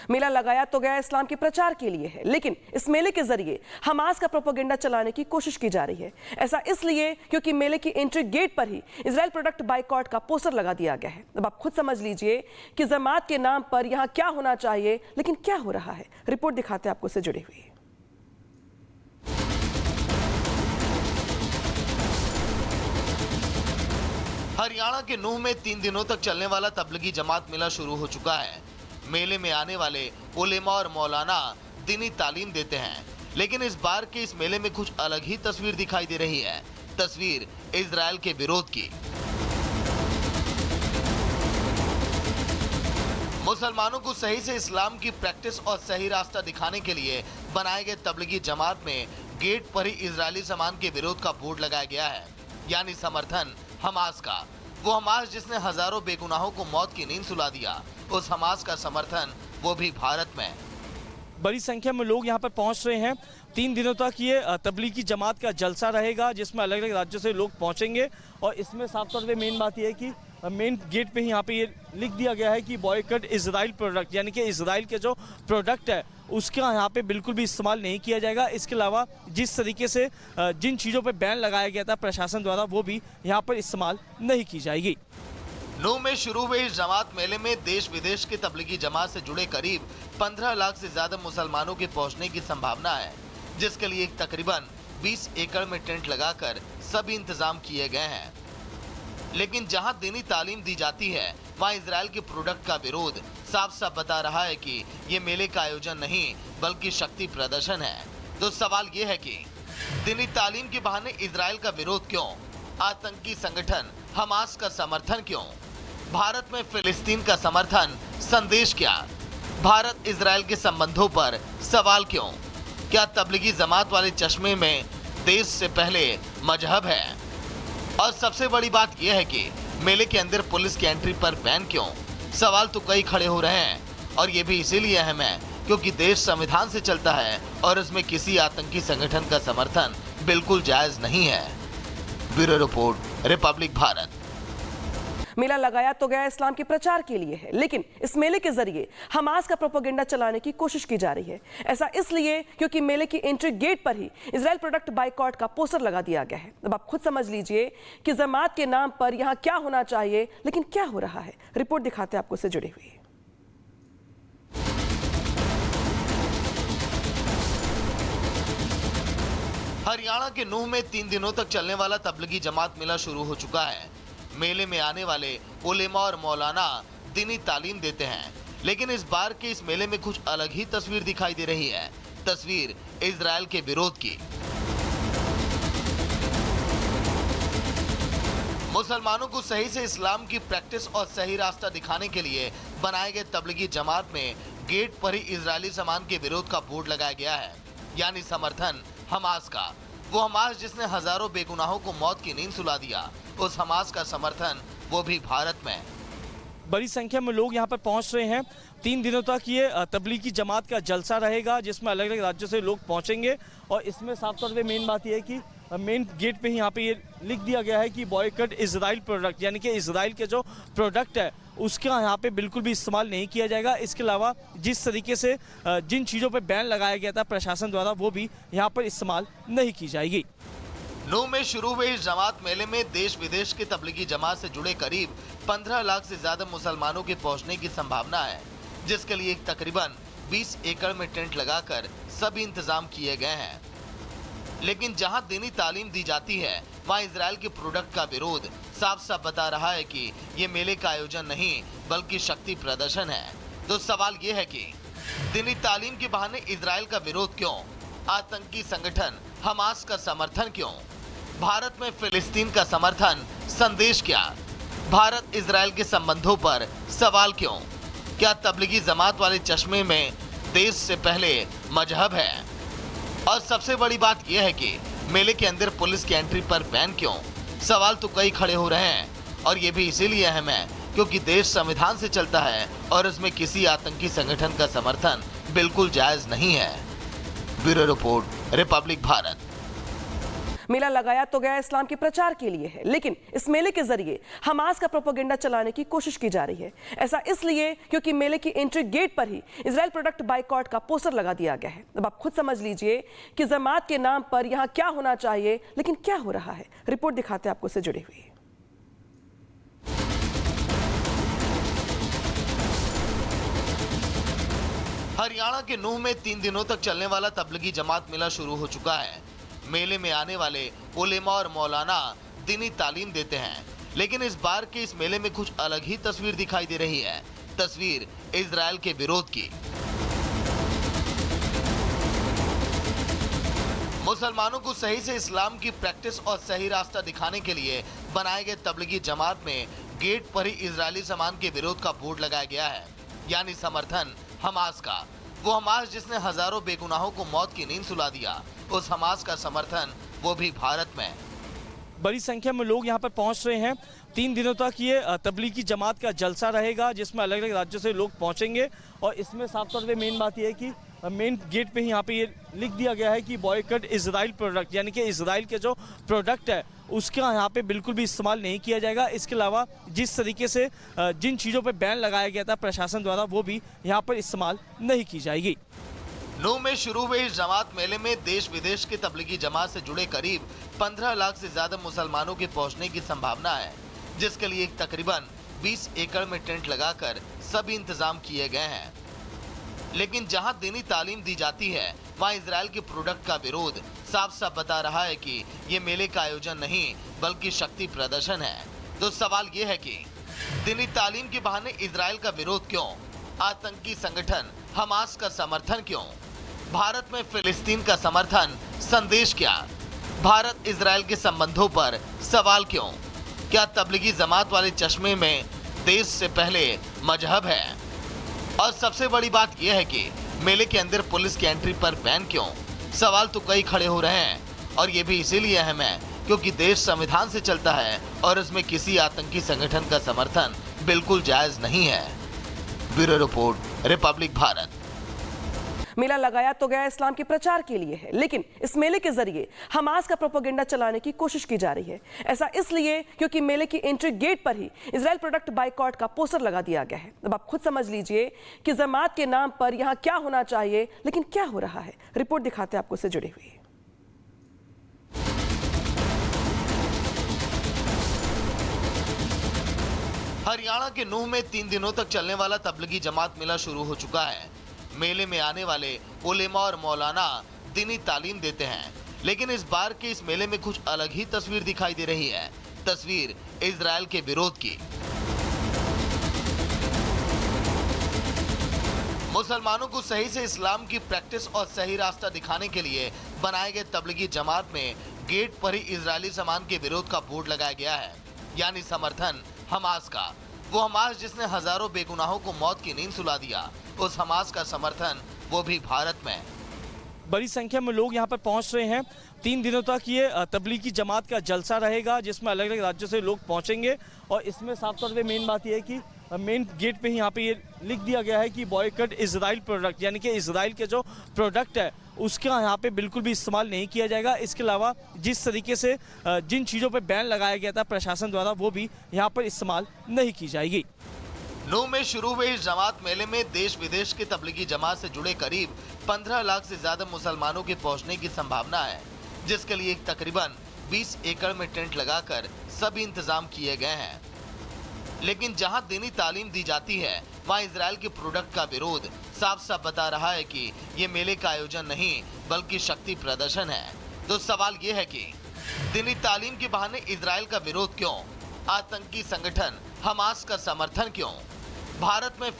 मेला लगाया तो गया इस्लाम के प्रचार के लिए है, लेकिन इस मेले के जरिए हमास का प्रोपेगेंडा चलाने की कोशिश की जा रही है। ऐसा इसलिए क्योंकि मेले की एंट्री गेट पर ही इजराइल प्रोडक्ट बाइकॉट का पोस्टर लगा दिया गया है। अब आप खुद समझ लीजिए कि जमात के नाम पर यहाँ क्या होना चाहिए, लेकिन क्या हो रहा है। रिपोर्ट दिखाते हैं आपको इससे जुड़ी हुई। हरियाणा के नूह में 3 दिनों तक चलने वाला तबलीगी जमात मेला शुरू हो चुका है। मेले में आने वाले उलेमा और मौलाना दीनी तालीम देते हैं, लेकिन इस बार के इस मेले में कुछ अलग ही तस्वीर दिखाई दे रही है। तस्वीर इजराइल के विरोध की। मुसलमानों को सही से इस्लाम की प्रैक्टिस और सही रास्ता दिखाने के लिए बनाए गए तबलीगी जमात में गेट पर ही इजरायली सामान के विरोध का बोर्ड लगाया गया है, यानी समर्थन हमास का। वो हमास जिसने हजारों बेगुनाहों को मौत की नींद सुला दिया, उस हमास का समर्थन वो भी भारत में। बड़ी संख्या में लोग यहाँ पर पहुँच रहे हैं। 3 दिनों तक ये तबलीगी जमात का जलसा रहेगा, जिसमें अलग अलग राज्यों से लोग पहुँचेंगे। और इसमें साफ तौर पे मेन बात यह है कि मेन गेट पे ही यहाँ पे ये लिख दिया गया है कि बॉयकॉट इजराइल प्रोडक्ट, यानी कि इजराइल के जो प्रोडक्ट है उसका यहाँ पे बिल्कुल भी इस्तेमाल नहीं किया जाएगा। इसके अलावा जिस तरीके से जिन चीज़ों पे बैन लगाया गया था प्रशासन द्वारा, वो भी यहाँ पर इस्तेमाल नहीं की जाएगी। नूह में शुरू हुए इस जमात मेले में देश विदेश के तबलीगी जमात से जुड़े करीब 15 लाख से ज्यादा मुसलमानों के पहुंचने की संभावना है, जिसके लिए तकरीबन 20 एकड़ में टेंट लगाकर सभी इंतजाम किए गए हैं। लेकिन जहां दीनी तालीम दी जाती है, वहां इजराइल के प्रोडक्ट का विरोध साफ साफ बता रहा है कि ये मेले का आयोजन नहीं बल्कि शक्ति प्रदर्शन है। तो सवाल ये है कि दीनी तालीम के बहाने इजराइल का विरोध क्यों? आतंकी संगठन हमास का समर्थन क्यों? भारत में फिलिस्तीन का समर्थन संदेश क्या? भारत इजराइल के संबंधों पर सवाल क्यों? क्या तबलीगी जमात वाले चश्मे में देश से पहले मजहब है? और सबसे बड़ी बात यह है कि मेले के अंदर पुलिस की एंट्री पर बैन क्यों? सवाल तो कई खड़े हो रहे हैं, और ये भी इसीलिए अहम है क्योंकि देश संविधान से चलता है और इसमें किसी आतंकी संगठन का समर्थन बिल्कुल जायज नहीं है। Bureau report, republic Bharat. मेला लगाया तो गया इस्लाम के प्रचार के लिए है, लेकिन इस मेले के जरिए हमास का प्रोपेगेंडा चलाने की कोशिश की जा रही है। ऐसा इसलिए क्योंकि मेले की एंट्री गेट पर ही इजराइल प्रोडक्ट बाइकॉट का पोस्टर लगा दिया गया है। अब आप खुद समझ लीजिए कि जमात के नाम पर यहाँ क्या होना चाहिए, लेकिन क्या हो रहा है। रिपोर्ट दिखाते हैं आपको इससे जुड़ी हुई। हरियाणा के नूह में 3 दिनों तक चलने वाला तबलीगी जमात मेला शुरू हो चुका है। मेले में आने वाले उलेमा और मौलाना दीनी तालीम देते हैं, लेकिन इस बार के इस मेले में कुछ अलग ही तस्वीर दिखाई दे रही है। तस्वीर इजराइल के विरोध की। मुसलमानों को सही से इस्लाम की प्रैक्टिस और सही रास्ता दिखाने के लिए बनाए गए तबलीगी जमात में गेट पर ही इजरायली सामान के विरोध का बोर्ड लगाया गया है, यानी समर्थन हमास का। वो हमास जिसने हजारों बेगुनाहों को मौत की नींद सुला दिया, उस हमास का समर्थन वो भी भारत में। बड़ी संख्या में लोग यहाँ पर पहुँच रहे हैं। 3 दिनों तक ये तबलीगी जमात का जलसा रहेगा, जिसमें अलग अलग राज्यों से लोग पहुँचेंगे। और इसमें साफ तौर पे मेन बात यह है कि मेन गेट पे ही यहाँ पे ये लिख दिया गया है कि बॉयकॉट इजराइल प्रोडक्ट, यानी कि इजराइल के जो प्रोडक्ट है उसका यहाँ पे बिल्कुल भी इस्तेमाल नहीं किया जाएगा। इसके अलावा जिस तरीके से जिन चीज़ों पे बैन लगाया गया था प्रशासन द्वारा, वो भी यहाँ पर इस्तेमाल नहीं की जाएगी। नूह में शुरू हुए इस जमात मेले में देश विदेश के तबलीगी जमात से जुड़े करीब 15 लाख से ज्यादा मुसलमानों के पहुंचने की संभावना है, जिसके लिए तकरीबन 20 एकड़ में टेंट लगाकर सभी इंतजाम किए गए हैं। लेकिन जहां दीनी तालीम दी जाती है, वहां इजराइल के प्रोडक्ट का विरोध साफ साफ बता रहा है कि ये मेले का आयोजन नहीं बल्कि शक्ति प्रदर्शन है। तो सवाल ये है कि दीनी तालीम के बहाने इजराइल का विरोध क्यों? आतंकी संगठन हमास का समर्थन क्यों? भारत में फिलिस्तीन का समर्थन संदेश क्या? भारत इजराइल के संबंधों पर सवाल क्यों? क्या तबलीगी जमात वाले चश्मे में देश से पहले मजहब है? और सबसे बड़ी बात यह है कि मेले के अंदर पुलिस की एंट्री पर बैन क्यों? सवाल तो कई खड़े हो रहे हैं, और ये भी इसीलिए अहम है क्योंकि देश संविधान से चलता है और इसमें किसी आतंकी संगठन का समर्थन बिल्कुल जायज नहीं है। Bureau report, republic Bharat. मेला लगाया तो गया इस्लाम के प्रचार के लिए है, लेकिन इस मेले के जरिए हमास का प्रोपेगेंडा चलाने की कोशिश की जा रही है। ऐसा इसलिए क्योंकि मेले की एंट्री गेट पर ही इजराइल प्रोडक्ट बाइकॉट का पोस्टर लगा दिया गया है। अब आप खुद समझ लीजिए कि जमात के नाम पर यहां क्या होना चाहिए, लेकिन क्या हो रहा है। रिपोर्ट दिखाते हैं आपको इससे जुड़ी हुई। हरियाणा के नूह में 3 दिनों तक चलने वाला तबलीगी जमात मेला शुरू हो चुका है। मेले में आने वाले उलेमा और मौलाना दीनी तालीम देते हैं, लेकिन इस बार के इस मेले में कुछ अलग ही तस्वीर दिखाई दे रही है। तस्वीर इजराइल के विरोध की। मुसलमानों को सही से इस्लाम की प्रैक्टिस और सही रास्ता दिखाने के लिए बनाए गए तबलीगी जमात में गेट पर ही इजरायली सामान के विरोध का बोर्ड लगाया गया है, यानी समर्थन हमास का। वो हमास जिसने हजारों बेगुनाहों को मौत की नींद सुला दिया, उस हमास का समर्थन वो भी भारत में। बड़ी संख्या में लोग यहाँ पर पहुँच रहे हैं। 3 दिनों तक ये तबलीगी जमात का जलसा रहेगा, जिसमें अलग अलग राज्यों से लोग पहुँचेंगे। और इसमें साफ तौर पे मेन बात यह है कि मेन गेट पे ही यहाँ पे ये लिख दिया गया है कि बॉयकॉट इजराइल प्रोडक्ट, यानी कि इजराइल के जो प्रोडक्ट है उसका यहाँ पे बिल्कुल भी इस्तेमाल नहीं किया जाएगा। इसके अलावा जिस तरीके से जिन चीज़ों पे बैन लगाया गया था प्रशासन द्वारा, वो भी यहाँ पर इस्तेमाल नहीं की जाएगी। नूह में शुरू हुए इस जमात मेले में देश विदेश के तबलीगी जमात से जुड़े करीब 15 लाख से ज्यादा मुसलमानों के पहुंचने की संभावना है, जिसके लिए तकरीबन 20 एकड़ में टेंट लगाकर सभी इंतजाम किए गए हैं। लेकिन जहां दीनी तालीम दी जाती है, वहां इजराइल के प्रोडक्ट का विरोध साफ साफ बता रहा है कि ये मेले का आयोजन नहीं बल्कि शक्ति प्रदर्शन है। तो सवाल ये है कि दीनी तालीम के बहाने इजराइल का विरोध क्यों? आतंकी संगठन हमास का समर्थन क्यों? भारत में फिलिस्तीन का समर्थन संदेश क्या? भारत इजराइल के संबंधों पर सवाल क्यों? क्या तबलीगी जमात वाले चश्मे में देश से पहले मजहब है? और सबसे बड़ी बात यह है कि मेले के अंदर पुलिस की एंट्री पर बैन क्यों? सवाल तो कई खड़े हो रहे हैं, और ये भी इसीलिए अहम है क्योंकि देश संविधान से चलता है और इसमें किसी आतंकी संगठन का समर्थन बिल्कुल जायज नहीं है। Bureau report, republic Bharat. मेला लगाया तो गया इस्लाम के प्रचार के लिए है, लेकिन इस मेले के जरिए हमास का प्रोपेगेंडा चलाने की कोशिश की जा रही है। ऐसा इसलिए क्योंकि मेले की एंट्री गेट पर ही इजराइल प्रोडक्ट बाइकॉट का पोस्टर लगा दिया गया है। अब आप खुद समझ लीजिए कि जमात के नाम पर यहां क्या होना चाहिए, लेकिन क्या हो रहा है। रिपोर्ट दिखाते हैं आपको इससे जुड़ी हुई। हरियाणा के नूह में 3 दिनों तक चलने वाला तबलीगी जमात मेला शुरू हो चुका है। मेले में आने वाले उलेमा और मौलाना दीनी तालीम देते हैं, लेकिन इस बार के इस मेले में कुछ अलग ही तस्वीर दिखाई दे रही है। तस्वीर इजराइल के विरोध की। मुसलमानों को सही से इस्लाम की प्रैक्टिस और सही रास्ता दिखाने के लिए बनाए गए तबलीगी जमात में गेट पर ही इजरायली सामान के विरोध का बोर्ड लगाया गया है, यानी समर्थन हमास का। वो हमास जिसने हजारों बेगुनाहों को मौत की नींद सुला दिया, उस हमास का समर्थन वो भी भारत में। बड़ी संख्या में लोग यहाँ पर पहुँच रहे हैं। 3 दिनों तक ये तबलीगी जमात का जलसा रहेगा, जिसमें अलग अलग राज्यों से लोग पहुँचेंगे। और इसमें साफ तौर पे मेन बात यह है कि मेन गेट पे ही यहाँ पे ये लिख दिया गया है कि बॉयकॉट इजराइल प्रोडक्ट, यानी कि इजराइल के जो प्रोडक्ट है उसका यहाँ पे बिल्कुल भी इस्तेमाल नहीं किया जाएगा। इसके अलावा जिस तरीके से जिन चीज़ों पे बैन लगाया गया था प्रशासन द्वारा, वो भी यहाँ पर इस्तेमाल नहीं की जाएगी। नूह में शुरू हुए इस जमात मेले में देश विदेश के तबलीगी जमात से जुड़े करीब 15 लाख से ज्यादा मुसलमानों के पहुंचने की संभावना है, जिसके लिए तकरीबन 20 एकड़ में टेंट लगाकर सभी इंतजाम किए गए हैं। लेकिन जहां दीनी तालीम दी जाती है, वहां इजराइल के प्रोडक्ट का विरोध साफ साफ बता रहा है कि ये मेले का आयोजन नहीं बल्कि शक्ति प्रदर्शन है। तो सवाल ये है कि दीनी तालीम के बहाने इजराइल का विरोध क्यों? आतंकी संगठन हमास का समर्थन क्यों? भारत में